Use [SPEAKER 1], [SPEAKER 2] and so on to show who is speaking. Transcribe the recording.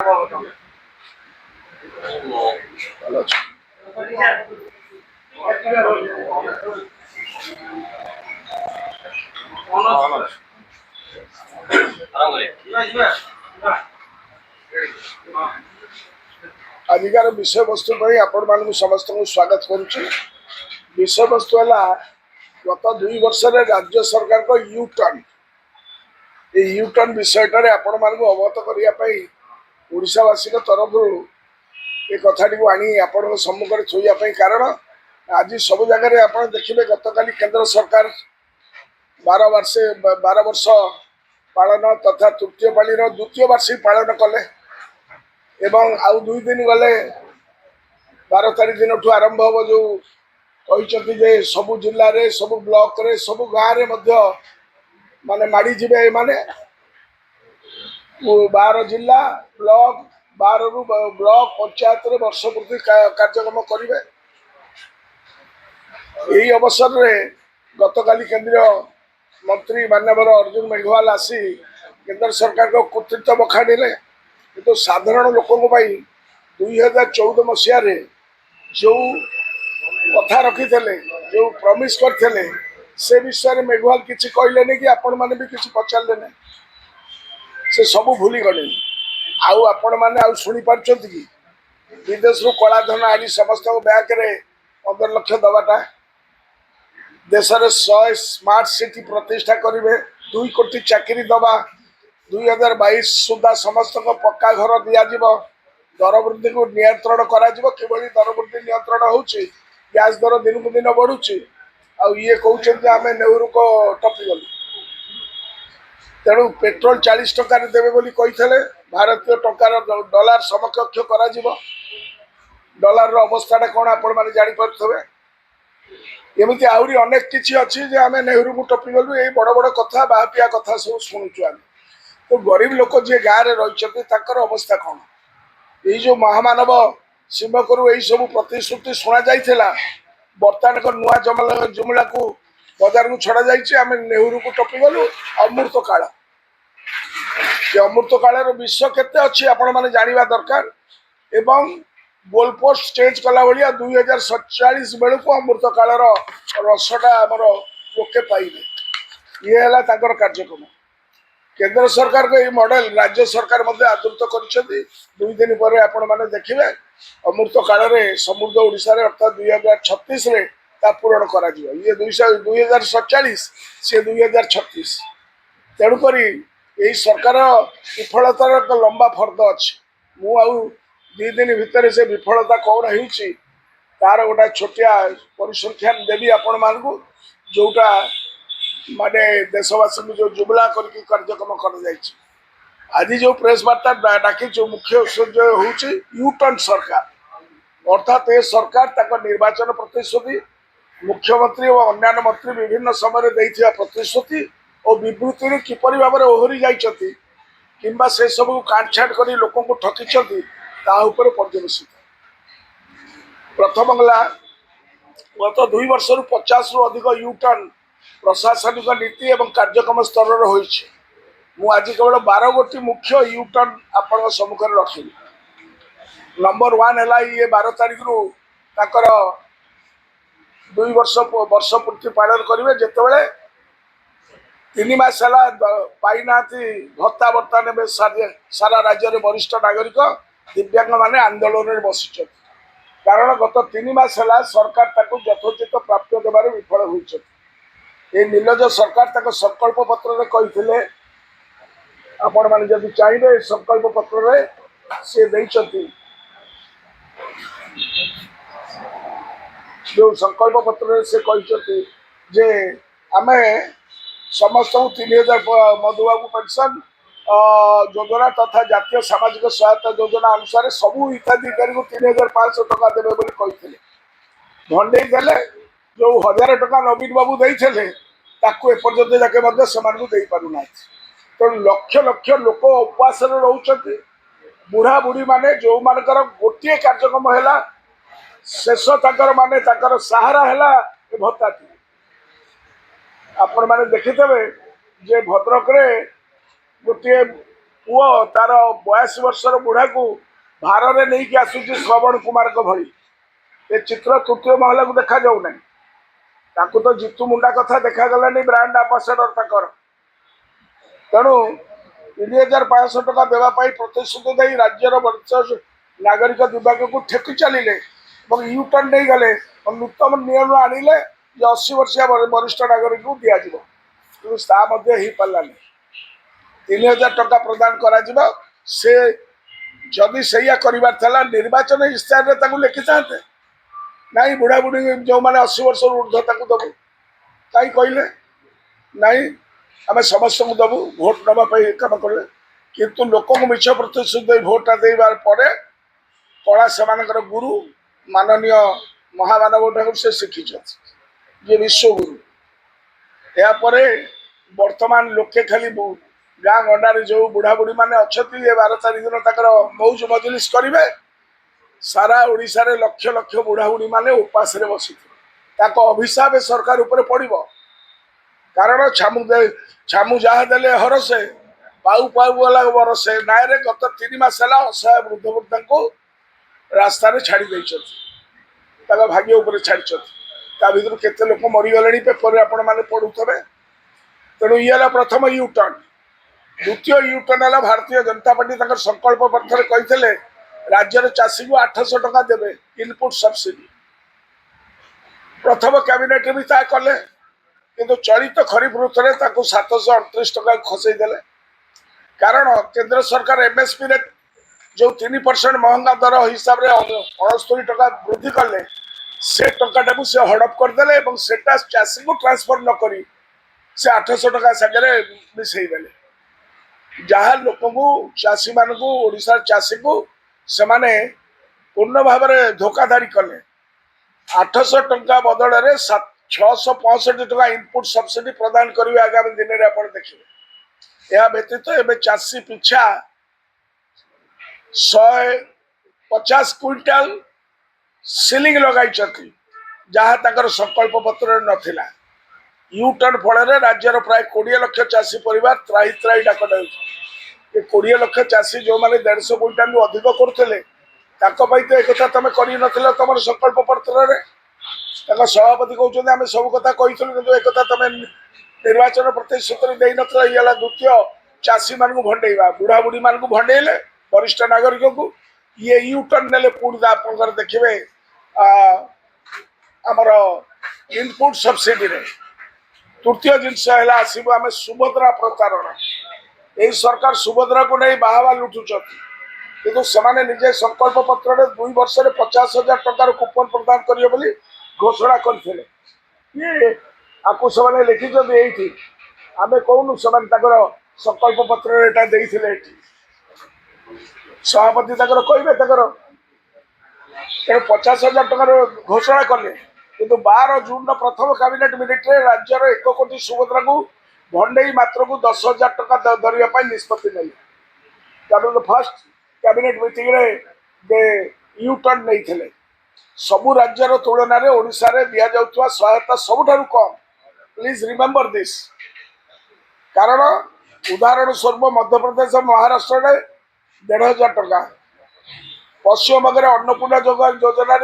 [SPEAKER 1] ভালো আছো? ଆଜିକାର ବିଷୟବସ୍ତୁ ପାଇଁ ଆପଣମାନଙ୍କୁ ସମସ୍ତଙ୍କୁ ସ୍ୱାଗତ କରୁଛି। ବିଷୟବସ୍ତୁ ହେଲା ଗତ 2 ବର୍ଷରେ ରାଜ୍ୟ ସରକାରଙ୍କ ୟୁ-ଟର୍ନ। এই ୟୁ-ଟର୍ନ ବିଷୟଟାରେ ଆପଣମାନଙ୍କୁ ଅବଗତ କରିବା ପାଇଁ ଓଡ଼ିଶାବାସୀଙ୍କ ତରଫରୁ ଏ କଥାଟିକୁ ଆଣି ଆପଣଙ୍କ ସମ୍ମୁଖରେ ଥୋଇବା ପାଇଁ, କାରଣ ଆଜି ସବୁ ଜାଗାରେ ଆପଣ ଦେଖିବେ ଗତକାଲି କେନ୍ଦ୍ର ସରକାର 12 ବର୍ଷ ପାଳନ ତଥା ତୃତୀୟ ପାଳିର ଦ୍ୱିତୀୟ ବାର୍ଷିକୀ ପାଳନ କଲେ ଏବଂ ଆଉ 2 ଦିନ ଗଲେ 12 ତାରିଖ ଦିନଠୁ ଆରମ୍ଭ ହେବ ଯେଉଁ କହିଛନ୍ତି ଯେ ସବୁ ଜିଲ୍ଲାରେ, ସବୁ ବ୍ଲକରେ, ସବୁ ଗାଁରେ ମଧ୍ୟ ମାନେ ମାଡ଼ିଯିବେ ଏମାନେ 12 ଜିଲ୍ଲା ବ୍ଲକ 12ରୁ ବ୍ଲକ ପଞ୍ଚାୟତରେ ବର୍ଷ ପୂର୍ତ୍ତି କାର୍ଯ୍ୟକ୍ରମ କରିବେ। ଏହି ଅବସରରେ ଗତକାଲି କେନ୍ଦ୍ରୀୟ ମନ୍ତ୍ରୀ ମାନ୍ୟବର ଅର୍ଜୁନ ମେଘୱାଲ ଆସି କେନ୍ଦ୍ର ସରକାରଙ୍କ କୃତିତ୍ୱ ବଖାଣିଲେ, କିନ୍ତୁ ସାଧାରଣ ଲୋକଙ୍କ ପାଇଁ 2014 ମସିହାରେ ଯେଉଁ କଥା ରଖିଥିଲେ, ଯେଉଁ ପ୍ରମିସ୍ କରିଥିଲେ, ସେ ବିଷୟରେ ମେଘୱାଲ କିଛି କହିଲେନି କି ଆପଣମାନେ ବି କିଛି ପଚାରିଲେନି। ସେ ସବୁ ଭୁଲିଗଲେଣି। ଆଉ ଆପଣମାନେ ଆଉ ଶୁଣିପାରୁଛନ୍ତି କି ବିଦେଶରୁ କଳାଧନ ଆଣି ସମସ୍ତଙ୍କ ବ୍ୟାଙ୍କରେ 15 ଲକ୍ଷ ଦେବାଟା, ଦେଶରେ 100 ସ୍ମାର୍ଟ ସିଟି ପ୍ରତିଷ୍ଠା କରିବେ, 2 କୋଟି ଚାକିରି ଦେବା, 2022 ସୁଦ୍ଧା ସମସ୍ତଙ୍କ ପକ୍କା ଘର ଦିଆଯିବ, ଦର ବୃଦ୍ଧିକୁ ନିୟନ୍ତ୍ରଣ କରାଯିବ। କିଭଳି ଦର ବୃଦ୍ଧି ନିୟନ୍ତ୍ରଣ ହେଉଛି? ଗ୍ୟାସ୍ ଦର ଦିନକୁ ଦିନ ବଢ଼ୁଛି, ଆଉ ଇଏ କହୁଛନ୍ତି ଆମେ ନେହେରୁଙ୍କ ଟପିଗଲୁ। ତେଣୁ ପେଟ୍ରୋଲ 40 ଟଙ୍କାରେ ଦେବେ ବୋଲି କହିଥିଲେ, ଭାରତୀୟ ଟଙ୍କାର ଡଲାର ସମକକ୍ଷ କରାଯିବ। ଡଲାରର ଅବସ୍ଥାଟା କ'ଣ ଆପଣମାନେ ଜାଣିପାରୁଥିବେ। ଏମିତି ଆହୁରି ଅନେକ କିଛି ଅଛି ଯେ ଆମେ ନେହେରୁଙ୍କୁ ଟପିଗଲୁ, ଏଇ ବଡ଼ ବଡ଼ କଥା, ବାହାପିଆ କଥା ସବୁ ଶୁଣୁଛୁ ଆମେ। ତ ଗରିବ ଲୋକ ଯିଏ ଗାଁରେ ରହିଛନ୍ତି ତାଙ୍କର ଅବସ୍ଥା କ'ଣ? ଏଇ ଯେଉଁ ମହାମାନବ ସିଂହକରୁ ଏଇ ସବୁ ପ୍ରତିଶ୍ରୁତି ଶୁଣାଯାଇଥିଲା, ବର୍ତ୍ତମାନ ନୂଆ ଜୁମଲାକୁ ବଜାରକୁ ଛଡ଼ାଯାଇଛି। ଆମେ ନେହେରୁଙ୍କୁ ଟପିଗଲୁ। ଅମୃତ କାଳ, ଏ ଅମୃତ କାଳର ବିଷ କେତେ ଅଛି ଆପଣମାନେ ଜାଣିବା ଦରକାର। ଏବଂ ଗୋଲପୋଷ୍ଟ ଚେଞ୍ଜ କଲା ଭଳିଆ 2047 ବେଳକୁ ଅମୃତ କାଳର ରସଟା ଆମର ଲୋକେ ପାଇବେ। ଇଏ ହେଲା ତାଙ୍କର କାର୍ଯ୍ୟକ୍ରମ। କେନ୍ଦ୍ର ସରକାରଙ୍କ ଏହି ମଡେଲ ରାଜ୍ୟ ସରକାର ମଧ୍ୟ ଆଦୃତ କରିଛନ୍ତି। 2 ଦିନ ପରେ ଆପଣମାନେ ଦେଖିବେ ଅମୃତ କାଳରେ ସମୃଦ୍ଧ ଓଡ଼ିଶାରେ ଅର୍ଥାତ୍ 2036ରେ ତା ପୂରଣ କରାଯିବ। ଇଏ 2047, ସିଏ 2036। ତେଣୁକରି ଏହି ସରକାର ବିଫଳତାର ଏକ ଲମ୍ବା ଫର୍ଦ୍ଦ ଅଛି। ମୁଁ ଆଉ 2 ଦିନ ଭିତରେ ସେ ବିଫଳତା କ'ଣ ହେଉଛି ତାର ଗୋଟେ ଛୋଟିଆ ପରିସଂଖ୍ୟାନ ଦେବି ଆପଣମାନଙ୍କୁ, ଯେଉଁଟା ମାନେ ଦେଶବାସୀଙ୍କୁ ଯେଉଁ ଜୁମଲା କରିକି କାର୍ଯ୍ୟକ୍ରମ କରାଯାଇଛି। ଆଜି ଯେଉଁ ପ୍ରେସ୍ ବାର୍ତ୍ତା ଡାକିଛୁ, ମୁଖ୍ୟ ଉଦ୍ଦେଶ୍ୟ ହେଉଛି ୟୁ-ଟର୍ନ ସରକାର। ଅର୍ଥାତ୍ ଏ ସରକାର ତାଙ୍କ ନିର୍ବାଚନ ପ୍ରତିଶ୍ରୁତି, ମୁଖ୍ୟମନ୍ତ୍ରୀ ଓ ଅନ୍ୟାନ୍ୟ ମନ୍ତ୍ରୀ ବିଭିନ୍ନ ସମୟରେ ଦେଇଥିବା ପ୍ରତିଶ୍ରୁତି ଓ ବିବୃତିରୁ କିପରି ଭାବରେ ଓହରି ଯାଇଛନ୍ତି କିମ୍ବା ସେସବୁକୁ କାଟଛାଟ କରି ଲୋକଙ୍କୁ ଠକିଛନ୍ତି ତାହା ଉପରେ ପର୍ଯ୍ୟବେସିତ। ପ୍ରଥମ ହେଲା ଗତ 2 ବର୍ଷରୁ 50ରୁ ଅଧିକ ୟୁ-ଟର୍ନ ପ୍ରଶାସନିକ ନୀତି ଏବଂ କାର୍ଯ୍ୟକ୍ରମ ସ୍ତରରେ ହୋଇଛି। ମୁଁ ଆଜି କେବଳ 12 ଗୋଟି ମୁଖ୍ୟ ୟୁ-ଟର୍ନ ଆପଣଙ୍କ ସମ୍ମୁଖରେ ରଖିବି। ନମ୍ବର 1 ହେଲା ଇଏ 12 ତାରିଖରୁ ତାଙ୍କର 2 ବର୍ଷ ପୂର୍ତ୍ତି ପାଳନ କରିବେ, ଯେତେବେଳେ 3 ମାସ ହେଲା ପାଇନାହାନ୍ତି ଭତ୍ତା ବର୍ତ୍ତମାନ ଏବେ ସାରା ରାଜ୍ୟରେ ବରିଷ୍ଠ ନାଗରିକ ଦିବ୍ୟାଙ୍ଗମାନେ ଆନ୍ଦୋଳନରେ ବସିଛନ୍ତି। କାରଣ ଗତ 3 ମାସ ହେଲା ସରକାର ତାକୁ ଯଥୋଚିତ ପ୍ରାପ୍ୟ ଦେବାରେ ବିଫଳ ହୋଇଛନ୍ତି। এই ନିର୍ଲଜ ସରକାର ତାଙ୍କ ସଂକଳ୍ପ ପତ୍ରରେ କହିଥିଲେ, ଆପଣମାନେ ଯଦି ଚାହିଁବେ ଏ ସଂକଳ୍ପ ପତ୍ରରେ ସେ ଦେଇଛନ୍ତି, ଯେଉଁ ସଂକଳ୍ପ ପତ୍ରରେ ସେ କହିଛନ୍ତି ଯେ ଆମେ ସମସ୍ତଙ୍କୁ 3000 ମଧୁବାବୁ ପେନସନ ଯୋଜନା ତଥା ଜାତୀୟ ସାମାଜିକ ସହାୟତା ଯୋଜନା ଅନୁସାରେ ସବୁ ହିତାଧିକାରୀଙ୍କୁ 3500 ଟଙ୍କା ଦେବେ ବୋଲି କହିଥିଲେ। ଭଣ୍ଡେଇ ଦେଲେ। ଯେଉଁ 1000 ଟଙ୍କା ନବୀନ ବାବୁ ଦେଇଥିଲେ ତାକୁ ଏପର୍ଯ୍ୟନ୍ତ ଯାକେ ମଧ୍ୟ ସେମାନଙ୍କୁ ଦେଇପାରୁନାହାନ୍ତି। ତେଣୁ ଲକ୍ଷ ଲକ୍ଷ ଲୋକ ଉପବାସରେ ରହୁଛନ୍ତି। ବୁଢ଼ା ବୁଢ଼ୀମାନେ ଯେଉଁମାନଙ୍କର ଗୋଟିଏ କାର୍ଯ୍ୟକ୍ରମ ହେଲା, ଶେଷ ତାଙ୍କର ସାହାରା ହେଲା ଏ ଭତ୍ତାଟି। ଆପଣମାନେ ଦେଖିଥିବେ ଯେ ଭଦ୍ରକରେ ଗୋଟିଏ पुओ तार 82 वर्षर बुढ़ा को भारे नहीं कि आसुची श्रवण कुमार भली ये चित्र तृतीय महला को देखा जाऊना ताकू तो जीतू मुंडा कथा देखा गलानी ब्रांड आंबासाडर तकर तेणु 3,500 टका देवाई प्रतिश्रुति दे राज्यर वरिष्ठ नागरिक विभाग को ठेकी चलिए यूटर्न नहीं गले नूतन नियम आनिले 80 वर्षिया वरिष्ठ नागरिक को दिज्व कि पारानी 3,000 टका प्रदान करा से जदि सैया कर निर्वाचन इस्ताहार लिखि था नहीं बुढ़ा बुढ़ी जो मैंने 80 वर्ष ऊर्ध्व दबु कहीं कहले नहीं आम समस्त को दबु भोट नापी कम कले किंतु लोक मिछ प्रतिश्रुति भोटा देवार पर कला से गुरु माननीय महामानव ठाकुर से शिखी ये विश्वगुरु यापर वर्तमान लोके खाली गाँ गंडारे जो बुढ़ा बुढ़ी मैंने अच्छा 12 तारीख दिन तक मौज मजलिस करेंगे सारा ओडिशा रे लक्ष लक्ष बुढ़ा बुढ़ी माने उपास रे बसी अभिशाप सरकार ऊपर पड़ो कारण छामु जहा देले हरसे पाऊ पाऊ वाला बरसे नाय रे गत 3 मास है असहाय वृद्ध वृद्धा को रास्ता रे छाड़ी भाग्य उपर छाड़ी भर केते लोक मरीगले पेपर आपण मैंने पढ़ुवे तेणु ये प्रथम यूटर्न द्वितीय यूटर्न है भारतीय जनता पार्टी संकल्प पत्र कहते राज्य चाषी को 800 टका देवे इनपुट सब्सिडी प्रथम कैबिनेट भी ता कले किंतु चलित खरीफ ऋतु में 738 टका खसईदे कारण केंद्र सरकार एमएसपी रे जो 3% महंगा दर हिसाब से 69 टका वृद्धि कले से टका से हड़प करदे चाषी को ट्रांसफर न करी से 800 टका सागे मिसईदे जहाँ लोक को चाषी मान को ओडिशा चाषी को से माने पूर्ण भाव में धोखाधारी कले 800 टका बदल में 665 टका इनपुट सब्सिडी प्रदान करेंगे आगामी दिन में आप देखिए यह व्यतीत एवं चाषी पिछा 150 क्विंटाल सिलिंग लगाई जहाँ तक संकल्प पत्र नथिला यूटर्न फल राज्यर प्राय 20 लाख चाषी परिवार त्राही त्राही डाक 20 लाख चाषी जो मैंने 150 क्विंटाल अधिक करुले तो एक तुम कर तुम संकल्प पत्र सभापति कहते आम सब कथा कहूँ एक तुम निर्वाचन प्रतिश्रुति दे ना द्वितीय चाषी मान को भंडेवा बुढ़ा बुढ़ी मान को भंडेले वरिष्ठ नागरिक को ये यूटर्न ने पुणी आप देखिए आमर इनपुट सब्सिडी रे तृतीय जिनस आसब आम सुभद्रा प्रतारणा यही सरकार सुभद्रा को नहीं बाहवा लुटुंट किंतु से निजे संकल्प पत्र 2 वर्ष 50,000 टकार कूपन प्रदान करेंगे बोली घोषणा करते ये आपको से लिखिं ये आम कहूँ से संकल्प पत्र सभापति कहे तेरे 50,000 टकार घोषणा कले किंतु 12 जून प्रथम कैबिनेट मिनिट रे राज्यर 1 कोटी सुभद्रा को भंडई मात्र को 10,000 टका धरने निष्पत्ति नहीं फर्स्ट कैबिनेट मीटिंग रे यूटर्न नहीं थे सबु राज्यर तुलन में ओडिशा रे दिया जाउतवा सहायता सबुठारु कम प्लीज रिमेम्बर दिस कारण उदाहरण स्वरूप मध्य प्रदेश महाराष्ट्र रे 1,500 टका पश्चिम बंग अन्नपूर्णा योजना